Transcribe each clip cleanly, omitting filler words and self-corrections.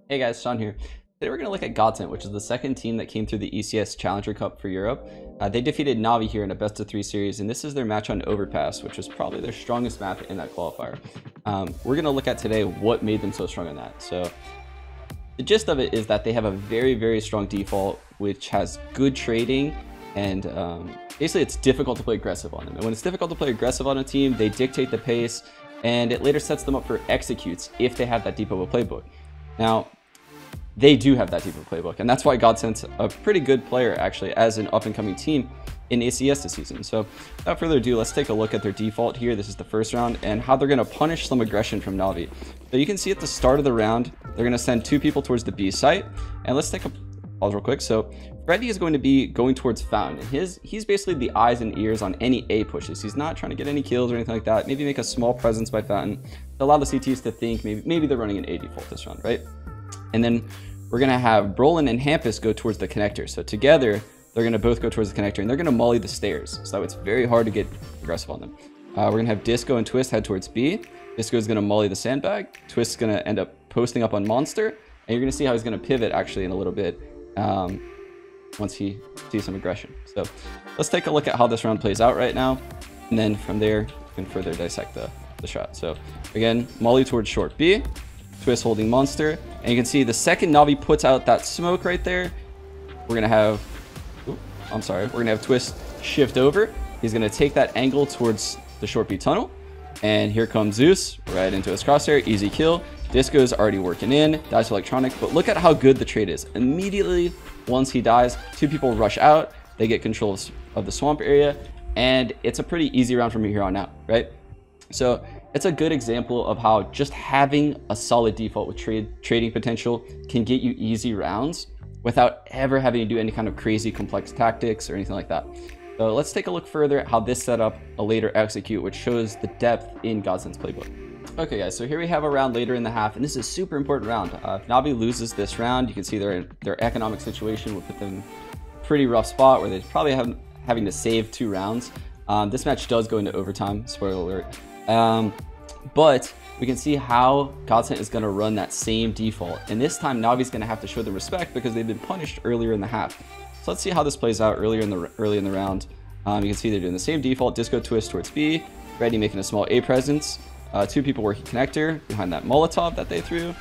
Hey guys, Sean here. Today we're going to look at GODSENT, which is the second team that came through the ECS Challenger Cup for Europe. They defeated Navi here in a best-of-3 series, and this is their match on Overpass, which was probably their strongest map in that qualifier. We're going to look at today what made them so strong in that. So the gist of it is that they have a very, very strong default, which has good trading, and basically it's difficult to play aggressive on them. And when it's difficult to play aggressive on a team, they dictate the pace, and it later sets them up for executes if they have that deep of a playbook. Now, they do have that deep of a playbook, and that's why GODSENT's a pretty good player, actually, as an up-and-coming team in ECS this season. So, without further ado, let's take a look at their default here. This is the first round, and how they're going to punish some aggression from Navi. So you can see at the start of the round, they're going to send 2 people towards the B site, and let's take a pause real quick. So, Freddy is going to be going towards Fountain. He's basically the eyes and ears on any A pushes. He's not trying to get any kills or anything like that. Maybe make a small presence by Fountain to allow the CTs to think maybe they're running an A default this round, right? And then we're going to have Brolin and Hampus go towards the connector. So together, they're going to both go towards the connector, and they're going to molly the stairs. So it's very hard to get aggressive on them. We're going to have Disco and Twist head towards B. Disco is going to molly the sandbag. Twist is going to end up posting up on Monster. And you're going to see how he's going to pivot actually in a little bit once he sees some aggression. So let's take a look at how this round plays out right now. And then from there, we can further dissect the shot. So again, molly towards short B. Twist holding Monster, and you can see the second Navi puts out that smoke right there, we're gonna have Twist shift over. He's gonna take that angle towards the short B tunnel, and here comes Zeus right into his crosshair. Easy kill. Disco's already working in, dies to electronic, but look at how good the trade is. Immediately once he dies, 2 people rush out, they get control of the swamp area, and it's a pretty easy round from here on out, right? So it's a good example of how just having a solid default with trading potential can get you easy rounds without ever having to do any kind of crazy complex tactics or anything like that. So let's take a look further at how this set up a later execute, which shows the depth in GODSENT's playbook. Okay guys, so here we have a round later in the half, and this is a super important round. If Navi loses this round, you can see their economic situation will put them in a pretty rough spot where they're probably having to save 2 rounds. This match does go into overtime, spoiler alert. But we can see how GODSENT is going to run that same default, and this time Navi's going to have to show them respect because they've been punished earlier in the half. So let's see how this plays out early in the round. You can see they're doing the same default. Disco Twist towards B, Freddy making a small A presence, 2 people working connector behind that Molotov that they threw.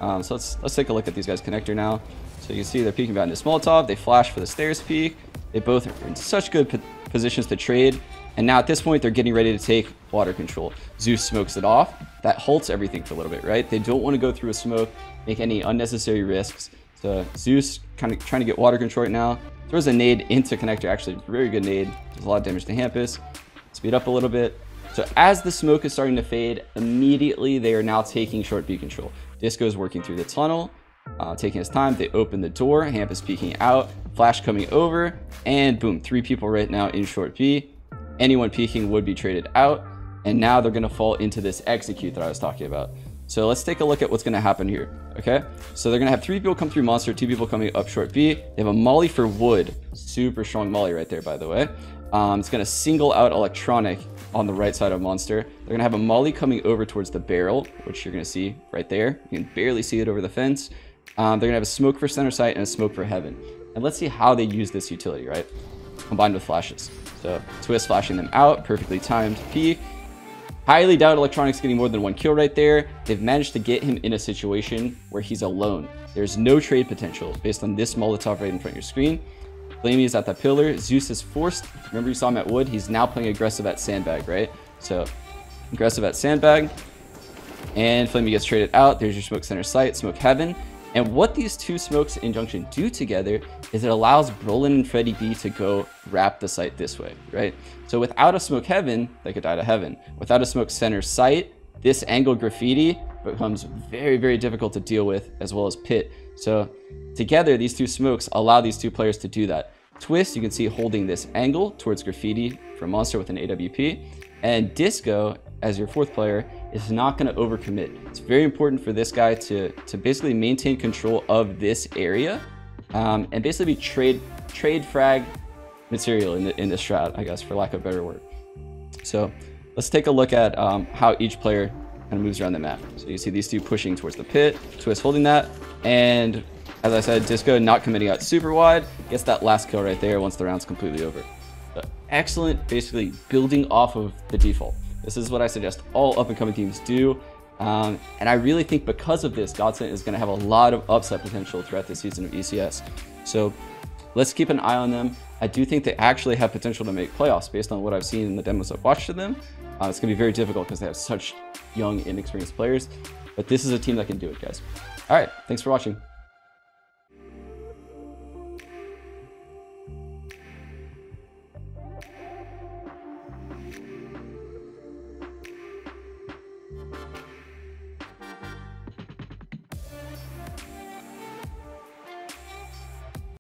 So let's take a look at these guys connector now. So you can see they're peeking behind this Molotov. They flash for the stairs peek. They both are in such good positions to trade. And now at this point, they're getting ready to take water control. Zeus smokes it off. That halts everything for a little bit, right? They don't want to go through a smoke, make any unnecessary risks. So Zeus kind of trying to get water control right now. Throws a nade into connector, actually very good nade. Does a lot of damage to Hampus. Speed up a little bit. So as the smoke is starting to fade, immediately they are now taking short B control. Disco is working through the tunnel, taking his time. They open the door, Hampus peeking out, Flash coming over, and boom, 3 people right now in short B. Anyone peeking would be traded out, and now they're going to fall into this execute that I was talking about. So let's take a look at what's going to happen here. Okay, so they're going to have 3 people come through Monster, 2 people coming up short B. They have a molly for wood, super strong molly right there, by the way. It's going to single out electronic on the right side of Monster. They're going to have a molly coming over towards the barrel, which you're going to see right there. You can barely see it over the fence. They're going to have a smoke for center site and a smoke for heaven. And let's see how they use this utility, right? Combined with flashes. So Twist flashing them out, perfectly timed peek. Highly doubt Electronics getting more than 1 kill right there. They've managed to get him in a situation where he's alone. There's no trade potential based on this Molotov right in front of your screen. Flamey is at that pillar. Zeus is forced. Remember you saw him at wood. He's now playing aggressive at sandbag, right? So aggressive at sandbag. And Flamey gets traded out. There's your smoke center site, smoke heaven. And what these 2 smokes in junction do together is it allows Brolin and Freddy B to go wrap the site this way, right? So without a smoke heaven, they could die to heaven. Without a smoke center site, this angle graffiti becomes very, very difficult to deal with, as well as pit. So together, these 2 smokes allow these 2 players to do that. Twist, you can see holding this angle towards graffiti for Monster with an AWP. And Disco, as your 4th player, is not going to overcommit. It's very important for this guy to basically maintain control of this area and basically be trade frag material in this strat, I guess, for lack of a better word. So let's take a look at how each player kind of moves around the map. So you see these two pushing towards the pit, Twist holding that, and as I said, Disco not committing out super wide, gets that last kill right there once the round's completely over. But excellent, basically building off of the default. This is what I suggest all up-and-coming teams do. And I really think because of this, GODSENT is going to have a lot of upset potential throughout the season of ECS. So let's keep an eye on them. I do think they actually have potential to make playoffs based on what I've seen in the demos I've watched of them. It's going to be very difficult because they have such young, inexperienced players. But this is a team that can do it, guys. All right, thanks for watching.